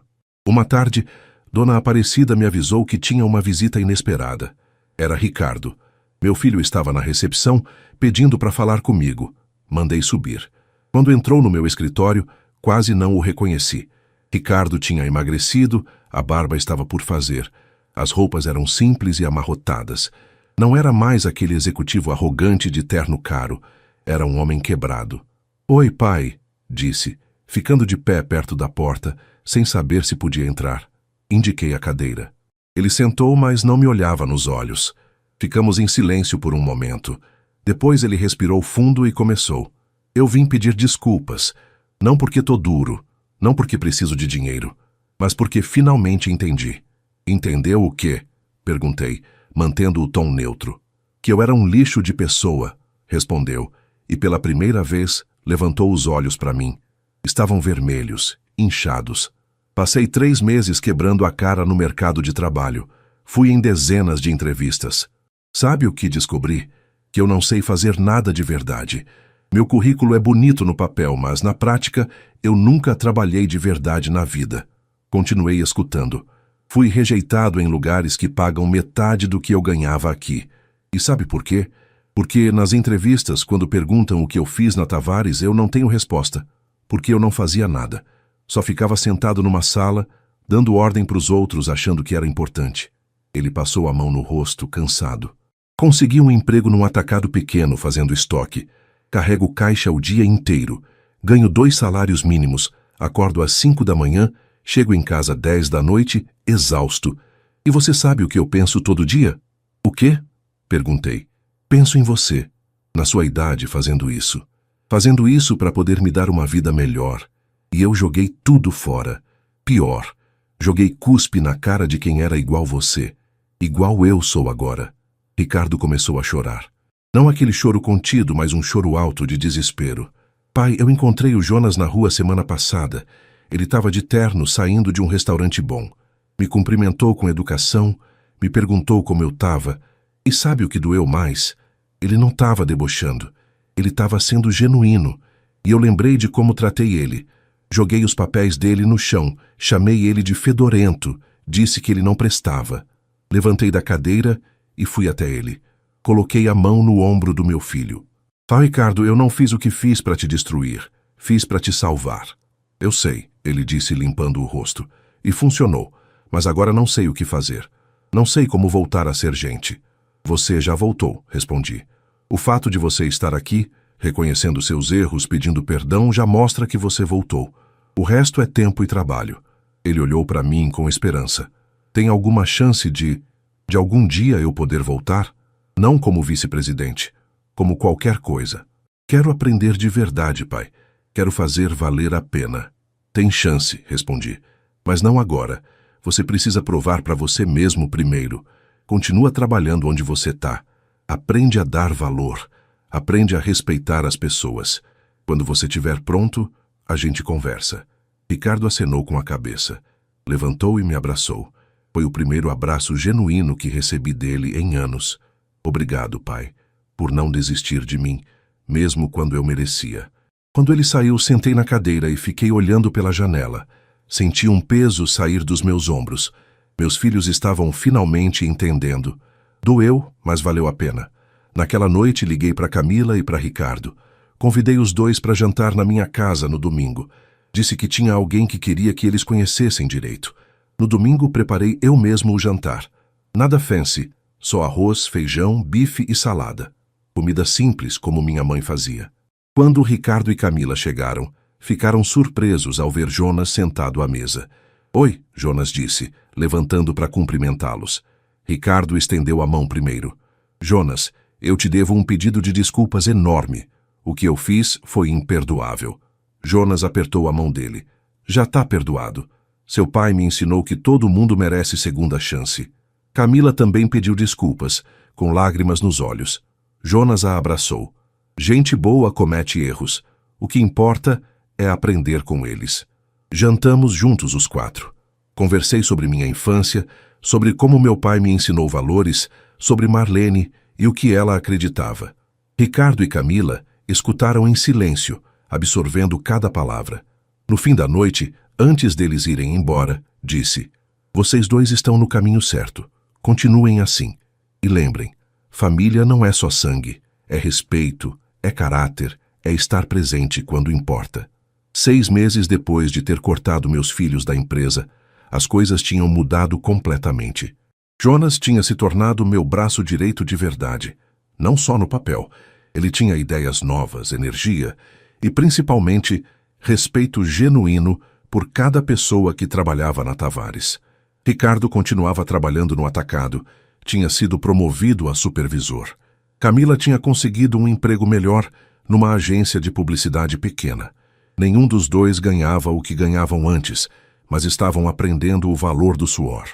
Uma tarde, Dona Aparecida me avisou que tinha uma visita inesperada. Era Ricardo. Meu filho estava na recepção, pedindo para falar comigo. Mandei subir. Quando entrou no meu escritório, quase não o reconheci. Ricardo tinha emagrecido, a barba estava por fazer. As roupas eram simples e amarrotadas. Não era mais aquele executivo arrogante de terno caro. Era um homem quebrado. Oi, pai, disse, ficando de pé perto da porta, sem saber se podia entrar. Indiquei a cadeira. Ele sentou, mas não me olhava nos olhos. Ficamos em silêncio por um momento. Depois ele respirou fundo e começou. Eu vim pedir desculpas. Não porque tô duro, não porque preciso de dinheiro, mas porque finalmente entendi. Entendeu o quê? Perguntei, mantendo o tom neutro. Que eu era um lixo de pessoa, respondeu, e pela primeira vez levantou os olhos para mim. Estavam vermelhos, inchados. Passei 3 meses quebrando a cara no mercado de trabalho. Fui em dezenas de entrevistas. Sabe o que descobri? Que eu não sei fazer nada de verdade. Meu currículo é bonito no papel, mas na prática eu nunca trabalhei de verdade na vida. Continuei escutando. Fui rejeitado em lugares que pagam metade do que eu ganhava aqui. E sabe por quê? Porque nas entrevistas, quando perguntam o que eu fiz na Tavares, eu não tenho resposta. Porque eu não fazia nada. Só ficava sentado numa sala, dando ordem para os outros, achando que era importante. Ele passou a mão no rosto, cansado. Consegui um emprego num atacado pequeno, fazendo estoque. Carrego caixa o dia inteiro. Ganho 2 salários mínimos. Acordo às 5 da manhã, chego em casa 10 da noite, exausto. E você sabe o que eu penso todo dia? O quê? Perguntei. Penso em você, na sua idade, fazendo isso. Fazendo isso para poder me dar uma vida melhor. E eu joguei tudo fora. Pior, joguei cuspe na cara de quem era igual você. Igual eu sou agora. Ricardo começou a chorar. Não aquele choro contido, mas um choro alto de desespero. Pai, eu encontrei o Jonas na rua semana passada. Ele estava de terno, saindo de um restaurante bom. Me cumprimentou com educação, me perguntou como eu estava. E sabe o que doeu mais? Ele não estava debochando. Ele estava sendo genuíno. E eu lembrei de como tratei ele. Joguei os papéis dele no chão, chamei ele de fedorento, disse que ele não prestava. Levantei da cadeira e fui até ele. Coloquei a mão no ombro do meu filho. Tá, Ricardo, eu não fiz o que fiz para te destruir. Fiz para te salvar. Eu sei, ele disse limpando o rosto. E funcionou, mas agora não sei o que fazer. Não sei como voltar a ser gente. Você já voltou, respondi. O fato de você estar aqui, reconhecendo seus erros, pedindo perdão, já mostra que você voltou. O resto é tempo e trabalho. Ele olhou para mim com esperança. Tem alguma chance de algum dia eu poder voltar? Não como vice-presidente, como qualquer coisa. Quero aprender de verdade, pai. Quero fazer valer a pena. Tem chance, respondi. Mas não agora. Você precisa provar para você mesmo primeiro. Continua trabalhando onde você está. Aprende a dar valor. Aprende a respeitar as pessoas. Quando você estiver pronto, a gente conversa. Ricardo acenou com a cabeça. Levantou e me abraçou. Foi o primeiro abraço genuíno que recebi dele em anos. Obrigado, pai, por não desistir de mim, mesmo quando eu merecia. Quando ele saiu, sentei na cadeira e fiquei olhando pela janela. Senti um peso sair dos meus ombros. Meus filhos estavam finalmente entendendo. Doeu, mas valeu a pena. Naquela noite liguei para Camila e para Ricardo. Convidei os dois para jantar na minha casa no domingo. Disse que tinha alguém que queria que eles conhecessem direito. No domingo preparei eu mesmo o jantar. Nada fancy, só arroz, feijão, bife e salada. Comida simples, como minha mãe fazia. Quando Ricardo e Camila chegaram, ficaram surpresos ao ver Jonas sentado à mesa. Oi, Jonas disse, levantando para cumprimentá-los. Ricardo estendeu a mão primeiro. Jonas, eu te devo um pedido de desculpas enorme. O que eu fiz foi imperdoável. Jonas apertou a mão dele. Já está perdoado. Seu pai me ensinou que todo mundo merece segunda chance. Camila também pediu desculpas, com lágrimas nos olhos. Jonas a abraçou. Gente boa comete erros. O que importa é aprender com eles. Jantamos juntos os 4. Conversei sobre minha infância, sobre como meu pai me ensinou valores, sobre Marlene e o que ela acreditava. Ricardo e Camila escutaram em silêncio, absorvendo cada palavra. No fim da noite, antes deles irem embora, disse: Vocês dois estão no caminho certo. Continuem assim. E lembrem, família não é só sangue, é respeito, é caráter, é estar presente quando importa. 6 meses depois de ter cortado meus filhos da empresa, as coisas tinham mudado completamente. Jonas tinha se tornado meu braço direito de verdade. Não só no papel. Ele tinha ideias novas, energia e, principalmente, respeito genuíno por cada pessoa que trabalhava na Tavares. Ricardo continuava trabalhando no atacado, tinha sido promovido a supervisor. Camila tinha conseguido um emprego melhor numa agência de publicidade pequena. Nenhum dos dois ganhava o que ganhavam antes, mas estavam aprendendo o valor do suor.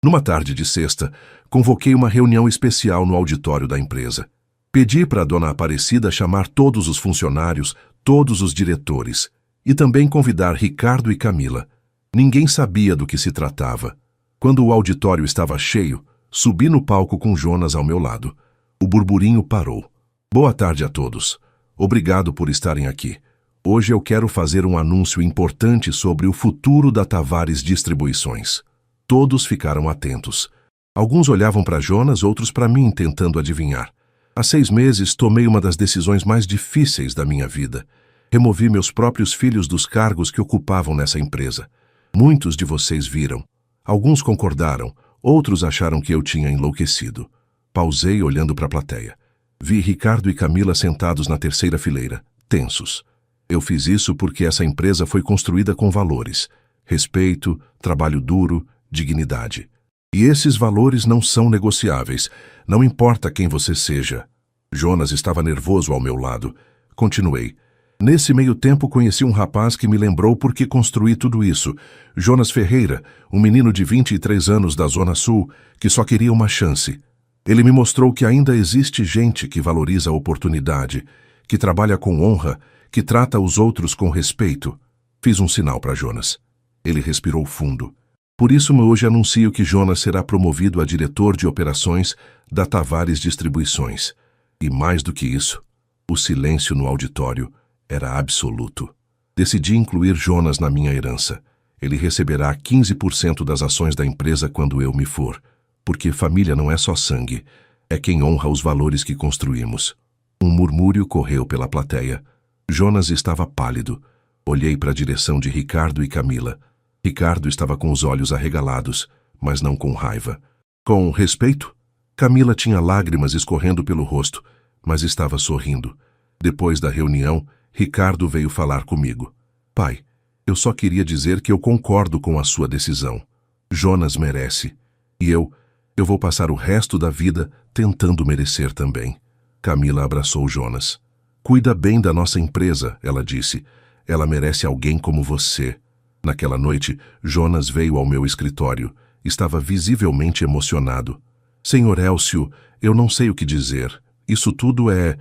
Numa tarde de sexta, convoquei uma reunião especial no auditório da empresa. Pedi para a dona Aparecida chamar todos os funcionários, todos os diretores, e também convidar Ricardo e Camila. Ninguém sabia do que se tratava. Quando o auditório estava cheio, subi no palco com Jonas ao meu lado. O burburinho parou. Boa tarde a todos. Obrigado por estarem aqui. Hoje eu quero fazer um anúncio importante sobre o futuro da Tavares Distribuições. Todos ficaram atentos. Alguns olhavam para Jonas, outros para mim, tentando adivinhar. Há 6 meses, tomei uma das decisões mais difíceis da minha vida. Removi meus próprios filhos dos cargos que ocupavam nessa empresa. Muitos de vocês viram. Alguns concordaram, outros acharam que eu tinha enlouquecido. Pausei olhando para a plateia. Vi Ricardo e Camila sentados na terceira fileira, tensos. Eu fiz isso porque essa empresa foi construída com valores: respeito, trabalho duro, dignidade. E esses valores não são negociáveis, não importa quem você seja. Jonas estava nervoso ao meu lado. Continuei. Nesse meio tempo conheci um rapaz que me lembrou por que construí tudo isso. Jonas Ferreira, um menino de 23 anos da Zona Sul, que só queria uma chance. Ele me mostrou que ainda existe gente que valoriza a oportunidade, que trabalha com honra, que trata os outros com respeito. Fiz um sinal para Jonas. Ele respirou fundo. Por isso, hoje anuncio que Jonas será promovido a diretor de operações da Tavares Distribuições. E mais do que isso, o silêncio no auditório era absoluto. Decidi incluir Jonas na minha herança. Ele receberá 15% das ações da empresa quando eu me for. Porque família não é só sangue, é quem honra os valores que construímos. Um murmúrio correu pela plateia. Jonas estava pálido. Olhei para a direção de Ricardo e Camila. Ricardo estava com os olhos arregalados, mas não com raiva. Com respeito? Camila tinha lágrimas escorrendo pelo rosto, mas estava sorrindo. Depois da reunião, Ricardo veio falar comigo. Pai, eu só queria dizer que eu concordo com a sua decisão. Jonas merece. E eu vou passar o resto da vida tentando merecer também. Camila abraçou Jonas. Cuida bem da nossa empresa, ela disse. Ela merece alguém como você. Naquela noite, Jonas veio ao meu escritório. Estava visivelmente emocionado. Senhor Elcio, eu não sei o que dizer. Isso tudo é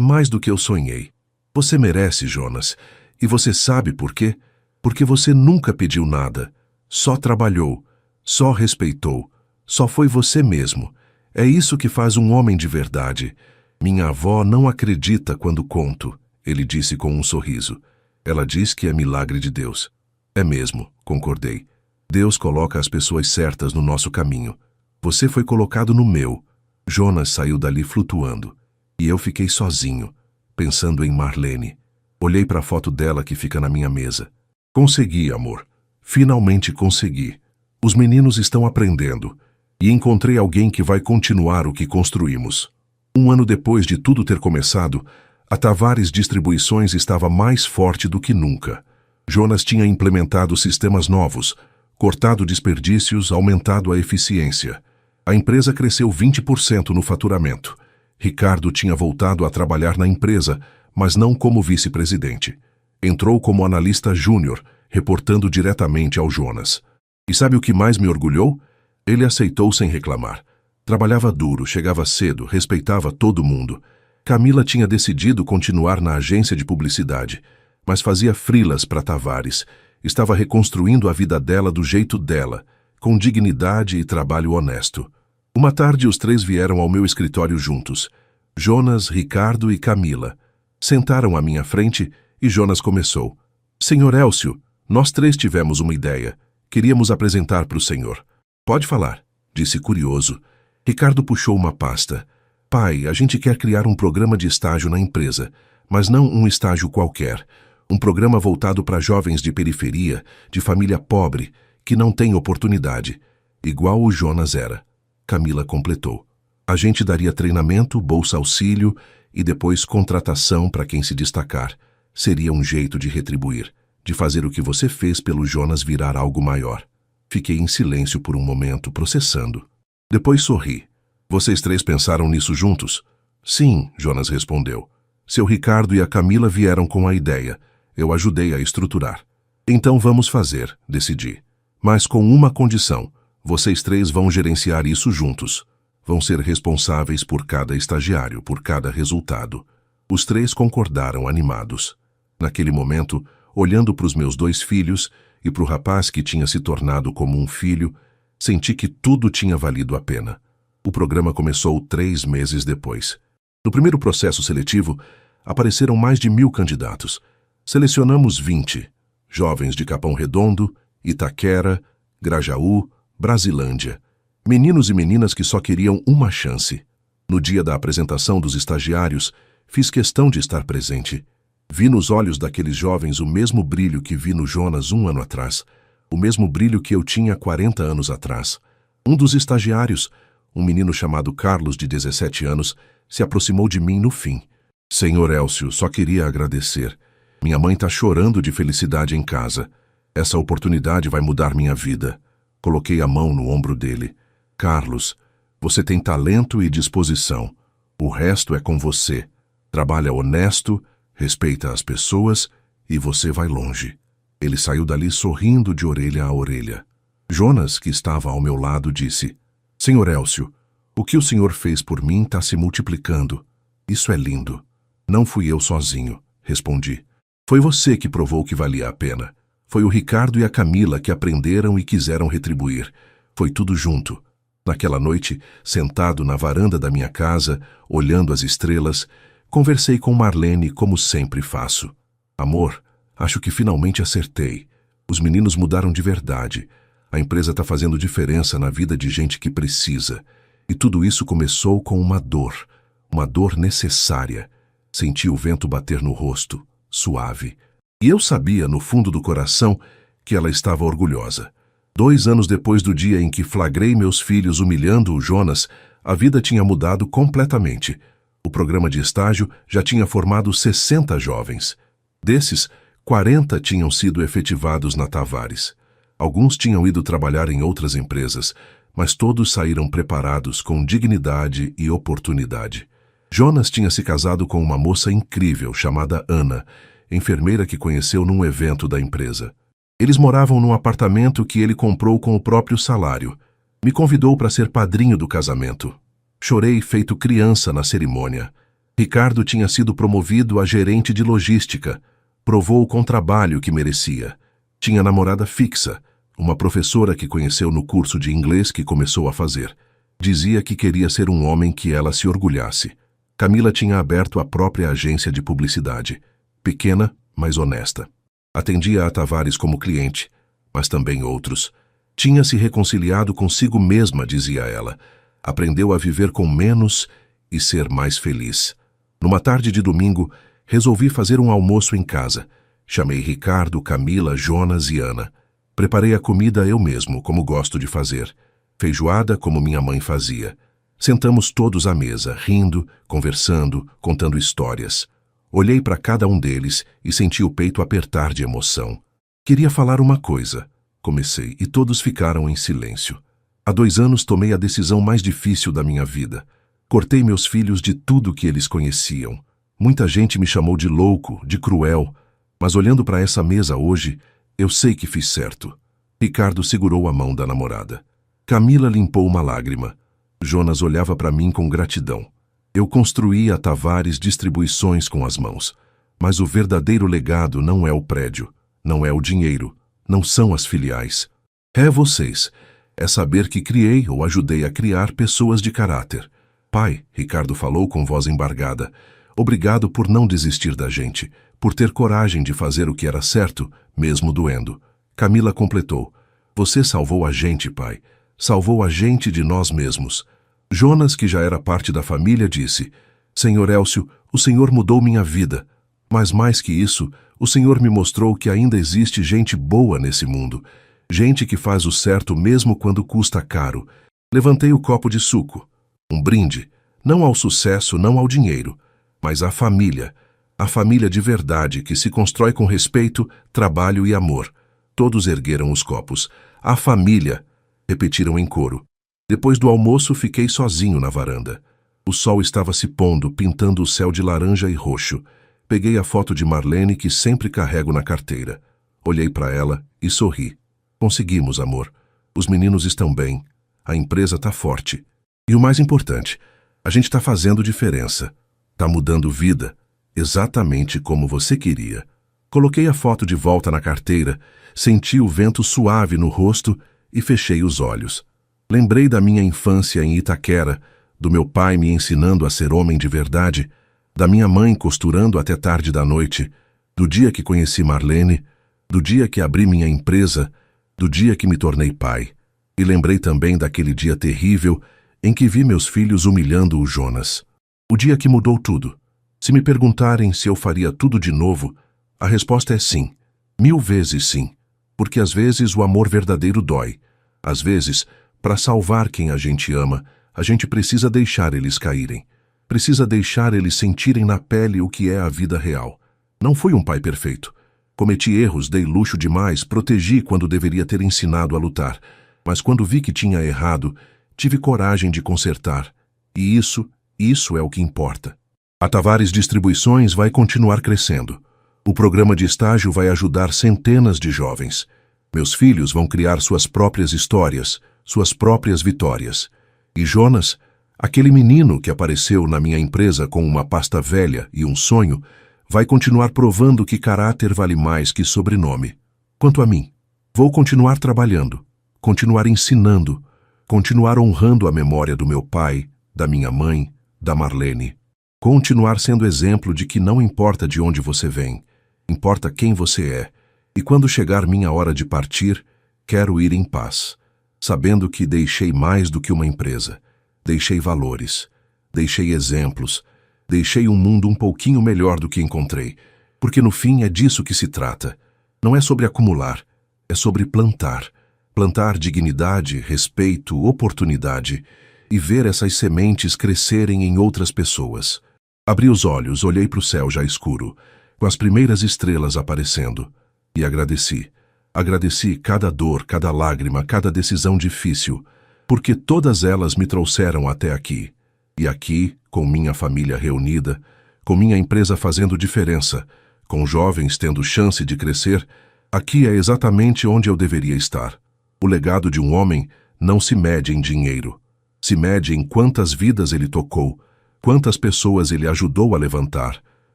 mais do que eu sonhei. Você merece, Jonas. E você sabe por quê? Porque você nunca pediu nada. Só trabalhou. Só respeitou. Só foi você mesmo. É isso que faz um homem de verdade. Minha avó não acredita quando conto, ele disse com um sorriso. Ela diz que é milagre de Deus. É mesmo, concordei. Deus coloca as pessoas certas no nosso caminho. Você foi colocado no meu. Jonas saiu dali flutuando. E eu fiquei sozinho, pensando em Marlene. Olhei para a foto dela que fica na minha mesa. Consegui, amor. Finalmente consegui. Os meninos estão aprendendo. E encontrei alguém que vai continuar o que construímos. 1 ano depois de tudo ter começado, a Tavares Distribuições estava mais forte do que nunca. Jonas tinha implementado sistemas novos, cortado desperdícios, aumentado a eficiência. A empresa cresceu 20% no faturamento. Ricardo tinha voltado a trabalhar na empresa, mas não como vice-presidente. Entrou como analista júnior, reportando diretamente ao Jonas. E sabe o que mais me orgulhou? Ele aceitou sem reclamar. Trabalhava duro, chegava cedo, respeitava todo mundo. Camila tinha decidido continuar na agência de publicidade, mas fazia freelas para Tavares. Estava reconstruindo a vida dela do jeito dela, com dignidade e trabalho honesto. Uma tarde os 3 vieram ao meu escritório juntos. Jonas, Ricardo e Camila. Sentaram à minha frente e Jonas começou. Senhor Elcio, nós 3 tivemos uma ideia. Queríamos apresentar para o senhor. Pode falar, disse curioso. Ricardo puxou uma pasta. Pai, a gente quer criar um programa de estágio na empresa, mas não um estágio qualquer. Um programa voltado para jovens de periferia, de família pobre, que não tem oportunidade, igual o Jonas era. Camila completou. A gente daria treinamento, bolsa auxílio e depois contratação para quem se destacar. Seria um jeito de retribuir, de fazer o que você fez pelo Jonas virar algo maior. Fiquei em silêncio por um momento, processando. Depois sorri. Vocês 3 pensaram nisso juntos? Sim, Jonas respondeu. Seu Ricardo e a Camila vieram com a ideia. Eu ajudei a estruturar. Então vamos fazer, decidi. Mas com uma condição. Vocês 3 vão gerenciar isso juntos. Vão ser responsáveis por cada estagiário, por cada resultado. Os 3 concordaram animados. Naquele momento, olhando para os meus 2 filhos e para o rapaz que tinha se tornado como um filho, senti que tudo tinha valido a pena. O programa começou 3 meses depois. No primeiro processo seletivo, apareceram mais de 1.000 candidatos. Selecionamos 20, jovens de Capão Redondo, Itaquera, Grajaú, Brasilândia. Meninos e meninas que só queriam uma chance. No dia da apresentação dos estagiários, fiz questão de estar presente. Vi nos olhos daqueles jovens o mesmo brilho que vi no Jonas 1 ano atrás, o mesmo brilho que eu tinha 40 anos atrás. Um dos estagiários, um menino chamado Carlos, de 17 anos, se aproximou de mim no fim. Senhor Elcio, só queria agradecer. Minha mãe está chorando de felicidade em casa. Essa oportunidade vai mudar minha vida. Coloquei a mão no ombro dele. Carlos, você tem talento e disposição. O resto é com você. Trabalha honesto, respeita as pessoas e você vai longe. Ele saiu dali sorrindo de orelha a orelha. Jonas, que estava ao meu lado, disse: Senhor Elcio, o que o senhor fez por mim está se multiplicando. Isso é lindo. Não fui eu sozinho, respondi. Foi você que provou que valia a pena. Foi o Ricardo e a Camila que aprenderam e quiseram retribuir. Foi tudo junto. Naquela noite, sentado na varanda da minha casa, olhando as estrelas, conversei com Marlene como sempre faço. Amor, acho que finalmente acertei. Os meninos mudaram de verdade. A empresa está fazendo diferença na vida de gente que precisa. E tudo isso começou com uma dor necessária. Senti o vento bater no rosto, suave. E eu sabia, no fundo do coração, que ela estava orgulhosa. 2 anos depois do dia em que flagrei meus filhos humilhando o Jonas, a vida tinha mudado completamente. O programa de estágio já tinha formado 60 jovens. Desses, 40 tinham sido efetivados na Tavares. Alguns tinham ido trabalhar em outras empresas, mas todos saíram preparados com dignidade e oportunidade. Jonas tinha se casado com uma moça incrível chamada Ana, enfermeira que conheceu num evento da empresa. Eles moravam num apartamento que ele comprou com o próprio salário. Me convidou para ser padrinho do casamento. Chorei feito criança na cerimônia. Ricardo tinha sido promovido a gerente de logística. Provou com trabalho que merecia. Tinha namorada fixa, uma professora que conheceu no curso de inglês que começou a fazer. Dizia que queria ser um homem que ela se orgulhasse. Camila tinha aberto a própria agência de publicidade. Pequena, mas honesta. Atendia a Tavares como cliente, mas também outros. Tinha se reconciliado consigo mesma, dizia ela. Aprendeu a viver com menos e ser mais feliz. Numa tarde de domingo, resolvi fazer um almoço em casa. Chamei Ricardo, Camila, Jonas e Ana. Preparei a comida eu mesmo, como gosto de fazer. Feijoada, como minha mãe fazia. Sentamos todos à mesa, rindo, conversando, contando histórias. Olhei para cada um deles e senti o peito apertar de emoção. Queria falar uma coisa. Comecei e todos ficaram em silêncio. Há 2 anos tomei a decisão mais difícil da minha vida. Cortei meus filhos de tudo que eles conheciam. Muita gente me chamou de louco, de cruel, mas olhando para essa mesa hoje, eu sei que fiz certo. Ricardo segurou a mão da namorada. Camila limpou uma lágrima. Jonas olhava para mim com gratidão. Eu construí a Tavares Distribuições com as mãos. Mas o verdadeiro legado não é o prédio, não é o dinheiro, não são as filiais. É vocês. É saber que criei ou ajudei a criar pessoas de caráter. Pai, Ricardo falou com voz embargada, obrigado por não desistir da gente, por ter coragem de fazer o que era certo, mesmo doendo. Camila completou. Você salvou a gente, pai. Salvou a gente de nós mesmos. Jonas, que já era parte da família, disse: Senhor Elcio, o Senhor mudou minha vida. Mas mais que isso, o Senhor me mostrou que ainda existe gente boa nesse mundo. Gente que faz o certo mesmo quando custa caro. Levantei o copo de suco. Um brinde, não ao sucesso, não ao dinheiro, mas à família. A família de verdade que se constrói com respeito, trabalho e amor. Todos ergueram os copos. A família, repetiram em coro. Depois do almoço, fiquei sozinho na varanda. O sol estava se pondo, pintando o céu de laranja e roxo. Peguei a foto de Marlene, que sempre carrego na carteira. Olhei para ela e sorri. Conseguimos, amor. Os meninos estão bem. A empresa está forte. E o mais importante, a gente está fazendo diferença. Está mudando vida, exatamente como você queria. Coloquei a foto de volta na carteira, senti o vento suave no rosto e fechei os olhos. Lembrei da minha infância em Itaquera, do meu pai me ensinando a ser homem de verdade, da minha mãe costurando até tarde da noite, do dia que conheci Marlene, do dia que abri minha empresa, do dia que me tornei pai. E lembrei também daquele dia terrível em que vi meus filhos humilhando o Jonas. O dia que mudou tudo. Se me perguntarem se eu faria tudo de novo, a resposta é sim. 1000 vezes sim. Porque às vezes o amor verdadeiro dói. Às vezes, para salvar quem a gente ama, a gente precisa deixar eles caírem. Precisa deixar eles sentirem na pele o que é a vida real. Não fui um pai perfeito. Cometi erros, dei luxo demais, protegi quando deveria ter ensinado a lutar. Mas quando vi que tinha errado, tive coragem de consertar. E isso é o que importa. A Tavares Distribuições vai continuar crescendo. O programa de estágio vai ajudar centenas de jovens. Meus filhos vão criar suas próprias histórias, suas próprias vitórias. E Jonas, aquele menino que apareceu na minha empresa com uma pasta velha e um sonho, vai continuar provando que caráter vale mais que sobrenome. Quanto a mim, vou continuar trabalhando, continuar ensinando, continuar honrando a memória do meu pai, da minha mãe, da Marlene. Continuar sendo exemplo de que não importa de onde você vem, importa quem você é. E quando chegar minha hora de partir, quero ir em paz, sabendo que deixei mais do que uma empresa. Deixei valores, deixei exemplos, deixei um mundo um pouquinho melhor do que encontrei, porque no fim é disso que se trata. Não é sobre acumular, é sobre plantar. Plantar dignidade, respeito, oportunidade e ver essas sementes crescerem em outras pessoas. Abri os olhos, olhei para o céu já escuro, com as primeiras estrelas aparecendo, e agradeci. Agradeci cada dor, cada lágrima, cada decisão difícil, porque todas elas me trouxeram até aqui. E aqui, com minha família reunida, com minha empresa fazendo diferença, com jovens tendo chance de crescer, aqui é exatamente onde eu deveria estar. O legado de um homem não se mede em dinheiro. Se mede em quantas vidas ele tocou, quantas pessoas ele ajudou a levantar,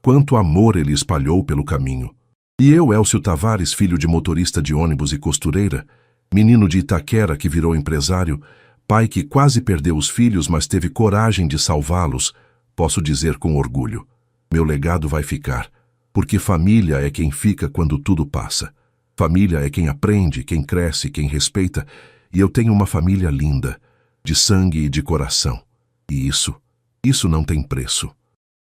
quanto amor ele espalhou pelo caminho. E eu, Elcio Tavares, filho de motorista de ônibus e costureira, menino de Itaquera que virou empresário, pai que quase perdeu os filhos, mas teve coragem de salvá-los, posso dizer com orgulho: meu legado vai ficar, porque família é quem fica quando tudo passa. Família é quem aprende, quem cresce, quem respeita, e eu tenho uma família linda, de sangue e de coração. E isso não tem preço.